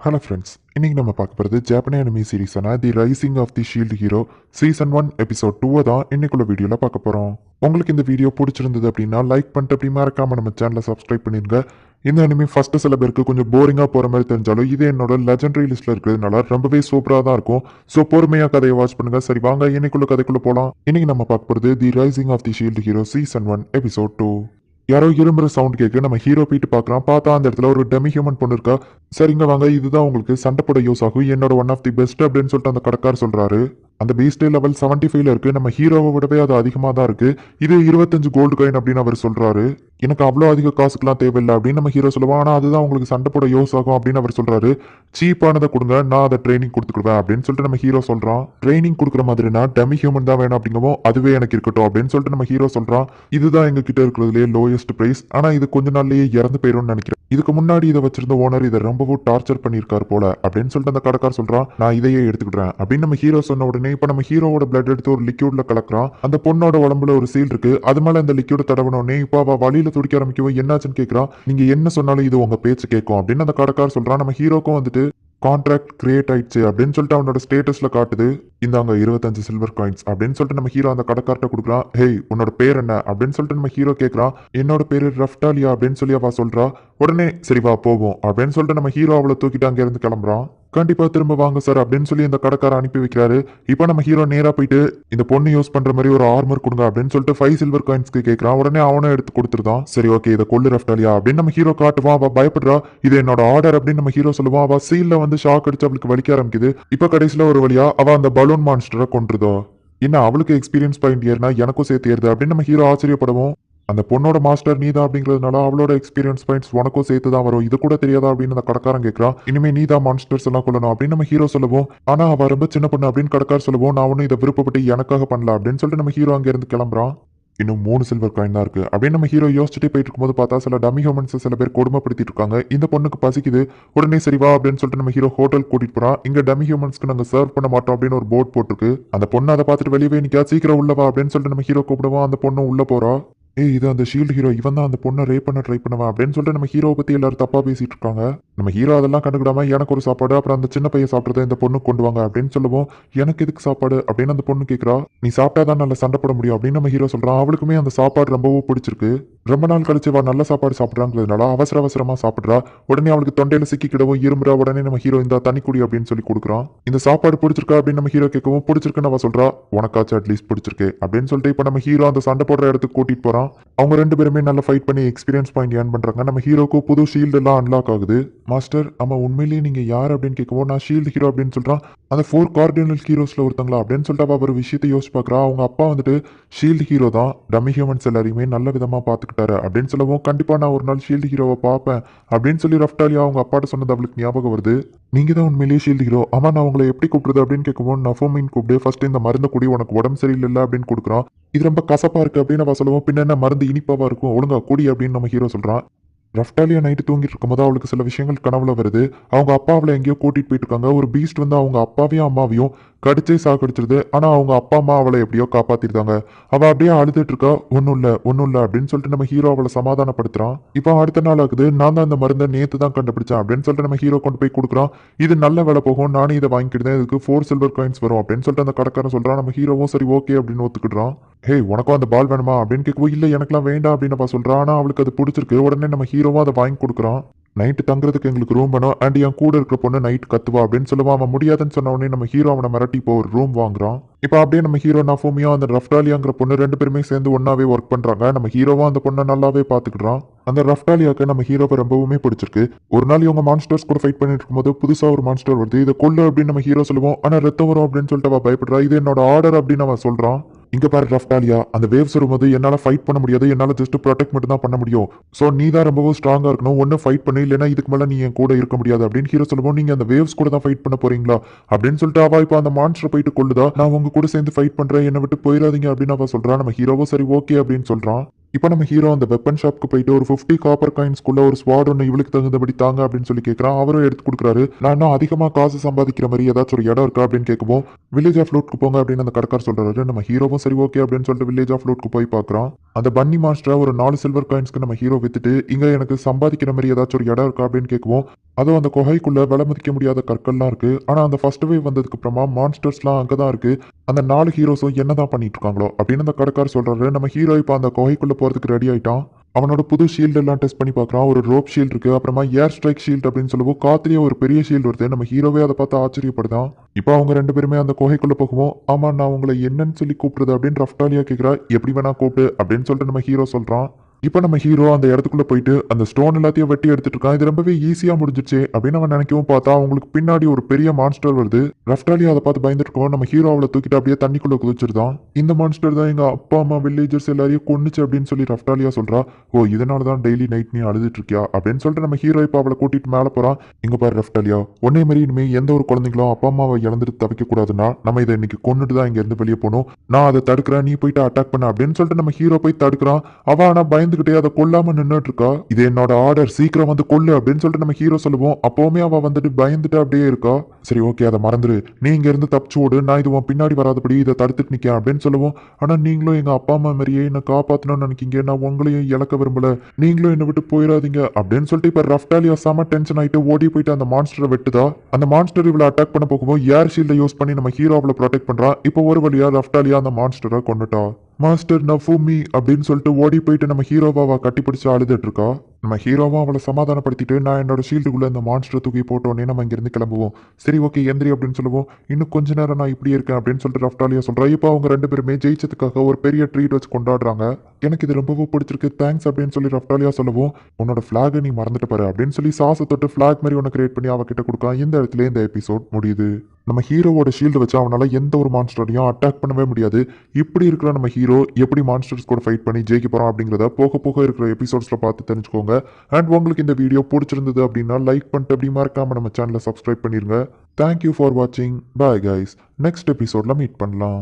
Hello friends, இன்னைக்கு நம்ம பார்க்க போகிறது ஜாப்பனீஸ் அனிமி சீரிஸான the rising of the shield hero season 1 episode 2 தான் இன்னைக்குள்ள வீடியோவில் பார்க்க போகிறோம். உங்களுக்கு இந்த வீடியோ பிடிச்சிருந்தது அப்படின்னா லைக் பண்ணிட்டு அப்படி மறக்காம நம்ம சேனலை சப்ஸ்கிரைப் பண்ணிருங்க. இந்த அனிமி ஃபர்ஸ்ட் சில பேருக்கு கொஞ்சம் போரிங்காக போகிற மாதிரி தெரிஞ்சாலும் இது என்னோட லெஜெண்டரி லிஸ்ட்டில் இருக்கிறதுனால ரொம்பவே சூப்பராக தான் இருக்கும். ஸோ பொறுமையாக கதையை வாட்ச் பண்ணுங்க. சரி வாங்க இன்னைக்குள்ள கதைக்குள்ளே போகலாம். இன்னைக்கு நம்ம பார்க்க போகிறது the rising of the shield hero season 1 episode 2. யாரோ இரும்புற சவுண்ட் கேட்க நம்ம ஹீரோ போயிட்டு பார்க்குறான். பார்த்தா அந்த இடத்துல ஒரு டெமி ஹியூமன் பொண்ணு இருக்கா. சரிங்க வாங்க, இதுதான் உங்களுக்கு சண்டை போட யூஸ் ஆகும், என்னோட ஒன் ஆஃப் தி பெஸ்ட் அப்படின்னு சொல்லிட்டு அந்த கடைக்கார் சொல்றாரு. அந்த பீஸ்டே லெவல் 75ல இருக்கு. நம்ம ஹீரோவை விடவே அது அதிகமாக தான் இருக்கு. இது 25 கோல்டு காயின் அப்படின்னு அவர் சொல்றாரு. எனக்கு அவ்வளோ அதிக காசுக்கெல்லாம் தேவையில்லை அப்படின்னு நம்ம ஹீரோ சொல்லுவான். ஆனால் அதுதான் உங்களுக்கு சண்டை போட யூஸ் ஆகும் அப்படின்னு அவர் சொல்றாரு. சீப்பானதை கொடுங்க, நான் அதை ட்ரைனிங் கொடுத்துக்குவேன் அப்படின்னு சொல்லிட்டு நம்ம ஹீரோ சொல்றான். ட்ரைனிங் கொடுக்குற மாதிரினா டெமி ஹியூமன் தான் வேணும் அப்படிங்கவும் அதுவே எனக்கு இருக்கட்டும் அப்படின்னு சொல்லிட்டு நம்ம ஹீரோ சொல்றான். இதுதான் எங்க கிட்ட இருக்கிறதுலேயே லோயஸ்ட் பிரைஸ், ஆனால் இது கொஞ்ச நாள்லயே இறந்து போயிடும்னு நினைக்கிறேன். இதுக்கு முன்னாடி இதை வச்சிருந்த ஓனர் இதை ரொம்பவும் டார்ச்சர் பண்ணியிருக்காரு போல அப்படின்னு சொல்லிட்டு அந்த கடைக்கார் சொல்றான். நான் இதையே எடுத்துக்கிட்டேன் அப்படின்னு நம்ம ஹீரோ சொன்ன உடனே இப்ப நம்ம ஹீரோவோட பிளட் எடுத்து ஒரு லிக்யூட்ல கலக்குறான். அந்த பொண்ணோட உடம்புல ஒரு சீல் இருக்கு. அது மேல அந்த லிக்யூட் தடவனோடனே இப்போ அவ வழியில துடிக்க ஆரம்பிக்கவும் என்னாச்சுன்னு கேட்கறான். நீங்க என்ன சொன்னாலும் இது உங்க பேச்சு கேட்கும் அப்படின்னு அந்த கடைக்கார் சொல்றான். நம்ம ஹீரோக்கும் வந்துட்டு கான்ட்ராக்ட் கிரியேட் ஆயிடுச்சு அப்படின்னு சொல்லிட்டு அவனோட ஸ்டேட்டஸ்ல காட்டுது. இந்தாங்க 25 சில்வர் காயின்ஸ் அப்படின்னு சொல்லிட்டு நம்ம ஹீரோ அந்த கடைக்கார்ட்ட கொடுக்குறான். ஹேய், உன்னோட பேர் என்ன அப்படின்னு சொல்லிட்டு நம்ம ஹீரோ கேட்கறான். என்னோட பேரு ரஃப்டாலியா அப்படின்னு சொல்லி அவ சொல்றா. உடனே சரி வா போவோம் அப்படின்னு சொல்லிட்டு நம்ம ஹீரோ அவளை தூக்கிட்டு அங்க இருந்து கிளம்புறான். கண்டிப்பா திரும்ப வாங்க சார் அப்படின்னு சொல்லி இந்த கடைக்கார அனுப்பி வைக்கிறாரு. இப்போ நம்ம ஹீரோ நேரா போயிட்டு இந்த பொண்ணு யூஸ் பண்ற மாதிரி ஒரு ஆர்மர் கொடுங்க அப்படின்னு சொல்லிட்டு 5 சில்வர் காயின்ஸ்க்கு கேட்கறான். உடனே அவனும் எடுத்து கொடுத்துருதான். சரி ஓகே, இதை கொள்ளு ரஃப்டாலியா அப்படின்னு நம்ம ஹீரோ காட்டுவான். அவ பயப்படுறா. இது என்னோட ஆர்டர் அப்படின்னு நம்ம ஹீரோ சொல்லுவான். அவ சீல்ல வந்து ஷாக் அடிச்சு அவளுக்கு வலிக்க ஆரம்பிக்குது. இப்ப கடைசியில ஒரு வழியா அவ அந்த பலூன் மான்ஸ்டரை கொன்றுதோ. என்ன அவளுக்கு எக்ஸ்பீரியன்ஸ் பாயிண்ட் ஏறினா எனக்கும் சேர்த்து ஏறுது அப்படின்னு நம்ம ஹீரோ ஆச்சரியப்படுவோம். அந்த பொண்ணோட மாஸ்டர் நீதான் அப்படிங்கிறதுனால அவளோட எக்ஸ்பீரியன்ஸ் பாயிண்ட்ஸ் உனக்கும் சேர்த்து தான் வரும். இது கூட தெரியாதா அப்படின்னு அந்த கடைக்காரன் கேட்கறான். இனிமே நீதான் மான்ஸ்டர்ஸ் எல்லாம் கொள்ளணும் அப்படின்னு நம்ம ஹீரோ சொல்லுவோம். ஆனா அவ ரொம்ப சின்ன பொண்ணு அப்படின்னு கடைக்கார சொல்லுவோம். நான் ஒன்னும் இதை விருப்பப்பட்டு எனக்காக பண்ணல அப்படின்னு சொல்லிட்டு நம்ம ஹீரோ அங்க இருந்து கிளம்புறான். இன்னும் 3 சில்வர் காயின் தான் இருக்கு அப்படின்னு நம்ம ஹீரோ யோசிச்சுட்டே போயிட்டு இருக்கும்போது பார்த்தா சில டம்மி ஹியூமன்ஸ் சில பேர் கொடுமைப்படுத்திட்டு இருக்காங்க. இந்த பொண்ணுக்கு பசிக்குது. உடனே சரி வா அப்படின்னு சொல்லிட்டு நம்ம ஹீரோ ஹோட்டல் கூட்டிட்டு போறான். இங்க டம்மி ஹியூமன்ஸ்க்கு நாங்க சர்வ் பண்ண மாட்டோம் அப்படின்னு ஒரு போர்ட் போட்டிருக்கு. அந்த பொண்ணு அதை பார்த்துட்டு வெளியே நிக்கா. சீக்கிரம் உள்ள வா அப்படின்னு சொல்லிட்டு நம்ம ஹீரோ கூப்பிடுவோம். அந்த பொண்ணு உள்ள போறா. ஏய், இது அந்த ஷீல்டு ஹீரோ, இவன் தான் அந்த பொண்ணை ரேப் பண்ண ட்ரை பண்ணுவான் அப்படின்னு சொல்லிட்டு நம்ம ஹீரோவை பத்தி எல்லாரும் தப்பா பேசிட்டு இருக்காங்க. நம்ம ஹீரோ அதெல்லாம் கண்டுக்கிடாம எனக்கு ஒரு சாப்பாடு, அப்புறம் அந்த சின்ன பையன் சாப்பிட்றத இந்த பொண்ணு கொண்டு வாங்க அப்படின்னு சொல்லுவோம். எனக்கு எதுக்கு சாப்பாடு அப்படின்னு அந்த பொண்ணு கேட்கறா. நீ சாப்பிட்டாதான் நல்லா சண்டை போட முடியும் அப்படின்னு நம்ம ஹீரோ சொல்றான். அவளுக்குமே அந்த சாப்பாடு ரொம்பவும் பிடிச்சிருக்கு. ரொம்ப நாள் கழிச்சு வா நல்ல சாப்பாடு சாப்பிட்றாங்கிறதுனால அவசர அவசரமா சாப்பிட்றா. உடனே அவளுக்கு தொண்டையில சிக்கிக்கிடவும் இருமுறா. உடனே நம்ம ஹீரோ இந்த தண்ணி குடி அப்படின்னு சொல்லி கொடுக்குறான். இந்த சாப்பாடு பிடிச்சிருக்கா அப்படின்னு நம்ம ஹீரோ கேட்கவும் பிடிச்சிருக்குன்னு அவ சொல்றா. உனக்காச்சும் அட்லீஸ்ட் பிடிச்சிருக்கு அப்படின்னு சொல்லிட்டு இப்போ நம்ம ஹீரோ அந்த சண்டை போடுற இடத்துக்கு கூட்டிட்டு போறான். அவங்க ரெண்டு பேருமே நல்லா ஃபைட் பண்ணி எக்ஸ்பீரியன்ஸ் பாயிண்ட் ஏர்ன் பண்றாங்க. நம்ம ஹீரோக்கு புது ஷீல்டு எல்லாம் அன்லாக் ஆகுது. மாஸ்டர், ஆமா உண்மையிலேயே நீங்க யார் அப்படின்னு கேட்கவும் நான் ஷீல்டு ஹீரோ அப்படின்னு சொல்றான். அந்த 4 கார்டினல் ஹீரோஸ்ல ஒருத்தங்களா அப்படின்னு சொல்லிட்டு அவ ஒரு விஷயத்தை யோசிச்சு பார்க்கறா. அவங்க அப்பா வந்துட்டு ஷீல்டு ஹீரோ தான் டம்மி ஹியூமன்ஸ் எல்லாரையுமே நல்ல விதமா பாத்துக்கிட்டாரு அப்படின்னு சொல்லவும் கண்டிப்பா நான் ஒரு நாள் ஷீல்டு ஹீரோவை பார்ப்பேன் அப்படின்னு சொல்லி ரஃப்டாலியா அவங்க அப்பாட்ட சொன்னது அவளுக்கு ஞாபகம் வருது. நீங்க தான் உண்மையிலேயே ஷீல்டு ஹீரோ. ஆமா, நான் உங்களை எப்படி கூப்பிடுறது அப்படின்னு கேட்கவும் நஃபோமின் கூப்பிடு, ஃபர்ஸ்ட் இந்த மருந்து குடி, உனக்கு உடம்பு சரியில்லை அப்படின்னு கொடுக்குறான். இது ரொம்ப கசப்பா இருக்கு அப்படின்னு அவ சொல்லுவோம். பின்ன என்ன மருந்து இனிப்பாவா இருக்கும், ஒழுங்கா குடி அப்படின்னு நம்ம ஹீரோ சொல்றான். ரஃப்டாலியா நைட்டு தூங்கிட்டு இருக்கும்போது அவளுக்கு சில விஷயங்கள் கனவுல வருது. அவங்க அப்பா அவளை எங்கேயோ கூட்டிட்டு போயிட்டு இருக்காங்க. ஒரு பீஸ்ட் வந்து அவங்க அப்பாவையும் அம்மாவையும் கடிச்சே சாக்கடிச்சிருது. ஆனா அவங்க அப்பா அம்மா அவளை எப்படியோ காப்பாத்திருந்தாங்க. அவ அப்படியே அழுதுட்டு இருக்கா. ஒன்னும் இல்ல அப்படின்னு சொல்லிட்டு நம்ம ஹீரோ அவளை சமாதானப்படுத்துறான். இப்போ அடுத்த நாள் ஆகுது. நான் தான் அந்த மருந்தை நேத்து தான் கண்டுபிடிச்சேன் அப்படின்னு சொல்லிட்டு நம்ம ஹீரோ கொண்டு போய் கொடுக்குறான். இது நல்ல வேலை போகும், நானே இதை வாங்கிக்கிட்டேன், இதுக்கு 4 சில்வர் காயின்ஸ் வரும் அப்படின்னு சொல்லிட்டு அந்த கடைக்காரன் சொல்றான். நம்ம ஹீரோவும் சரி ஓகே அப்படின்னு ஒத்துக்கிடுறான். ஹே, உனக்கும் அந்த பால் வேணுமா அப்படின்னு கேட்கவும் இல்ல எனக்குலாம் வேண்டாம் அப்படின்னு அவ சொல்றான். ஆனா அவளுக்கு அது பிடிச்சிருக்கு. உடனே நம்ம ஹீரோவும் அதை வாங்கி கொடுக்குறான். நைட்டு தங்குறதுக்கு எங்களுக்கு ரூம் வேணும், அண்ட் என் கூட இருக்கிற பொண்ணு நைட் கத்துவா அப்படின்னு சொல்லுவான். அவன் முடியாதுன்னு சொன்ன உடனே நம்ம ஹீரோ அவனை மிரட்டி இப்போ ஒரு ரூம் வாங்குறான். இப்போ அப்படியே நம்ம ஹீரோ நஃபோமியா அந்த ரஃப்டாலியாங்கிற பொண்ணு ரெண்டு பேருமே சேர்ந்து ஒன்னாவே ஒர்க் பண்றாங்க. நம்ம ஹீரோவா அந்த பொண்ணை நல்லாவே பாத்துக்கிட்டான். அந்த ரஃப்டாலியாக்கு நம்ம ஹீரோவை ரொம்பவுமே பிடிச்சிருக்கு. ஒரு நாள் இவங்க மான்ஸ்டர்ஸ் கூட ஃபைட் பண்ணிட்டு இருக்கும்போது புதுசா ஒரு மான்ஸ்டர் வருது. இதை கொள்ளு அப்படின்னு நம்ம ஹீரோ சொல்லுவோம். ஆனா ரத்தம் வரும் அப்படின்னு சொல்லிட்டு அவ பயப்படுறா. இது என்னோட ஆர்டர் அப்படின்னு அவன் சொல்றான். இங்க பாரு ரஃப்டாலியா, அந்த வேவ்ஸ் வரும்போது என்னால ஃபைட் பண்ண முடியாது, என்னால ஜஸ்ட் ப்ரொடெக்ட் மட்டும் தான் பண்ண முடியும். சோ நீ தான் ரொம்பவும் ஸ்ட்ராங்கா இருக்கணும், ஒன்னு ஃபைட் பண்ணு, இல்லைன்னா இதுக்கு மேல நீ என் கூட இருக்க முடியாது அப்படின்னு ஹீரோ சொல்லுவோம். நீங்க அந்த வேவ்ஸ் கூட தான் ஃபைட் பண்ண போறீங்களா அப்படின்னு சொல்லிட்டு அவ இப்போ அந்த மான்ஸ்டர் போயிட்டு கொள்ளுதா. நான் உங்க கூட சேர்ந்து ஃபைட் பண்றேன், என்னை விட்டு போயிடாதீங்க அப்படின்னு அவ சொல்றான். நம்ம ஹீரோவோ சரி ஓகே அப்படின்னு சொல்றான். இப்போ நம்ம ஹீரோ அந்த வெப்பன் ஷாப்க்கு போயிட்டு ஒரு 50 காப்பர் காயின்ஸ்குள்ள ஒரு ஸ்வாட் ஒன்று இவளுக்கு தகுந்தபடி தாங்க அப்படின்னு சொல்லி கேட்குறான். அவரும் எடுத்து கொடுக்குறாரு. நான் இன்னும் அதிகமாக காசு சம்பாதிக்கிற மாதிரி ஏதாச்சும் ஒரு இடம் இருக்கா அப்படின்னு கேட்கவும் வில்லேஜ் ஆஃப் லூட்க்கு போங்க அப்படின்னு அந்த கடைக்கார் சொல்றாரு. நம்ம ஹீரோவும் சரி ஓகே அப்படின்னு சொல்லிட்டு வில்லேஜ் ஆஃப் லூட்க்கு போய் பார்க்குறான். அந்த பன்னி மாஸ்டரை ஒரு 4 சில்வர் காயின்ஸ்க்கு நம்ம ஹீரோ வித்துட்டு இங்க எனக்கு சம்பாதிக்கிற மாதிரி ஏதாச்சும் ஒரு இடம் இருக்கா அப்படின்னு கேட்கவும் அதுவும் அந்த குகைக்குள்ள விலை மதிக்க முடியாத கற்கள்லாம் இருக்கு. ஆனா அந்த ஃபர்ஸ்ட் வேவ் வந்ததுக்கு அப்புறமா மான்ஸ்டர்ஸ்லாம் அங்கதான் இருக்கு. அந்த 4 ஹீரோஸும் என்னதான் பண்ணிட்டு இருக்காங்களோ அப்படின்னு அந்த கடைக்கார் சொல்றாரு. நம்ம ஹீரோ இப்போ அந்த குகைக்குள்ள போறதுக்கு ரெடி ஆயிட்டான். அவனோட புது ஷீல்டு எல்லாம் டெஸ்ட் பண்ணி பார்க்குறான். ஒரு ரோப் ஷீல்டு இருக்கு, அப்புறமா ஏர் ஸ்ட்ரைக் ஷீல்டு அப்படின்னு சொல்லுவோம். காத்துலயே ஒரு பெரிய ஷீல்டு வருது. நம்ம ஹீரோவே அதை பார்த்து ஆச்சரியப்படுதான். இப்போ அவங்க 2 பேருமே அந்த குகைக்குள்ள போகவும் ஆமா நான் உங்களை என்னன்னு சொல்லி கூப்பிடுறது அப்படின்னு ரஃப்டாலியா கேட்குறா. எப்படி வேணா கூப்பிடு அப்படின்னு சொல்லிட்டு நம்ம ஹீரோ சொல்றான். இப்போ நம்ம ஹீரோ அந்த இடத்துக்குள்ள போயிட்டு அந்த ஸ்டோன் எல்லாத்தையும் வெட்டி எடுத்துட்டு இருக்கான். இது ரொம்பவே ஈஸியா முடிஞ்சிருச்சு அப்படின்னு அவன் நினைக்கவும் பார்த்தா அவங்களுக்கு பின்னாடி ஒரு பெரிய மான்ஸ்டர் வருது. ரஃப்டாலி அதை பார்த்து பயந்துட்டு இருக்கோம். நம்ம ஹீரோ அவளை தூக்கிட்டு அப்படியே தண்ணிக்குள்ள குதிச்சிருந்தான். இந்த மான்ஸ்டர் தான் எங்க அப்பா அம்மா வில்லேஜர்ஸ் எல்லாரையும் கொன்னுச்சு அப்படின்னு சொல்லி ரஃப்டாலியா சொல்றா. ஓ இதனால தான் டெய்லி நைட் நீ அழுதுட்டு இருக்கியா அப்படின்னு சொல்லிட்டு நம்ம ஹீரோ இப்போ அவளை கூட்டிட்டு மேலே போறான். இங்க பாரு ரஃப்டாலியா, ஒன்னே மாதிரி இனிமே எந்த ஒரு குழந்தைங்களும் அப்பா அம்மாவை இழந்துட்டு தவிக்க கூடாதுன்னா நம்ம இதை இன்னைக்கு கொண்டுட்டு தான் இங்க இருந்து வெளியே போகணும். நான் அதை தடுக்கிறேன், நீ போயிட்டு அட்டாக் பண்ண அப்படின்னு சொல்லிட்டு நம்ம ஹீரோ போய் தடுக்கிறான். அவ ஆனா பயந்துகிட்டே அதை கொல்லாம நின்னுட்டு இருக்கா. இது என்னோட ஆர்டர், சீக்கிரம் வந்து கொல்லு அப்படின்னு சொல்லிட்டு நம்ம ஹீரோ சொல்லுவோம். அப்பவுமே அவ வந்துட்டு பயந்துட்டு அப்படியே இருக்கா. சரி ஓகே அதை மறந்துரு, நீ இங்க இருந்து தப்பிச்சு ஓடு, நான் இது உன் பின்னாடி வராதபடி இதை தடுத்துட்டு நிக்க அப்படின்னு சொல்லுவோம். ஆனா நீங்களும் எங்க அப்பா அம்மா மாதிரியே என்ன காப்பாத்தணும்னு நினைக்கீங்க, நான் உங்களையும் இழக்க விரும்பல, நீங்களும் என்னை விட்டு போயிடாதீங்க அப்படின்னு சொல்லிட்டு இப்ப ரஃப்டாலியா செம டென்ஷன் ஆயிட்டு ஓடி போயிட்டு அந்த மான்ஸ்டரை வெட்டுதா. அந்த மான்ஸ்டர் இவளை அட்டாக் பண்ண போகும்போது ஏர் ஷீல்டை யூஸ் பண்ணி நம்ம ஹீரோ அவளை ப்ரொடெக்ட் பண்றான். இப்போ ஒரு வழியா ரஃப்டாலியா அந்த மான்ஸ்டரை கொண்டுட்டா. மாஸ்டர் நஃபூமி அப்படின்னு சொல்லிட்டு ஓடி போயிட்டு நம்ம ஹீரோவாவை கட்டி பிடிச்சு அழுதுட்டு இருக்கா. நம்ம ஹீரோவா அவளை சமாதானப்படுத்திட்டு நான் என்னோட ஷீல்டுக்குள்ள இந்த மான்ஸ்டர் தூக்கி போட்டோன்னே நம்ம இங்கிருந்து கிளம்புவோம். சரி ஓகே எந்திரி அப்படின்னு சொல்லுவோம். இன்னும் கொஞ்ச நேரம் நான் இப்படி இருக்கேன் அப்படின்னு சொல்லிட்டு ரஃப்டாலியா சொல்றா. இப்போ அவங்க 2 பேருமே ஜெயிச்சதுக்காக ஒரு பெரிய ட்ரீட் வச்சு கொண்டாடுறாங்க. எனக்கு இது ரொம்பவும் பிடிச்சிருக்கு, தேங்க்ஸ் அப்படின்னு சொல்லி ரஃப்டாலியா சொல்லுவோம். உன்னோட ஃபிளாகை நீ மறந்துட்டு பாரு அப்படின்னு சொல்லி சாசை தொட்டு ஃபிளாக் மாதிரி ஒன்று கிரியேட் பண்ணி அவகிட்ட கொடுக்கலாம். இந்த இடத்துல இந்த எபிசோட் முடியுது. நம்ம ஹீரோவோட ஷீல்டு வச்சு அவனால எந்த ஒரு மான்ஸ்டரையும் அட்டாக் பண்ணவே முடியாது. இப்படி இருக்கிற நம்ம ஹீரோ எப்படி மான்ஸ்டர்ஸ் கூட ஃபைட் பண்ணி ஜெயிக்க போறோம் அப்படிங்கிறத போக போக இருக்கிற எபிசோட்ஸ்ல பார்த்து தெரிஞ்சுக்கோங்க. அண்ட் உங்களுக்கு இந்த வீடியோ பிடிச்சிருந்தது அப்படின்னா லைக் பண்ணிட்டு அப்படி மறக்காம நம்ம சேனலை சப்ஸ்கிரைப் பண்ணிருங்க. தேங்க்யூ ஃபார் வாட்சிங். பாய் கைஸ், நெக்ஸ்ட் எபிசோட்ல மீட் பண்ணலாம்.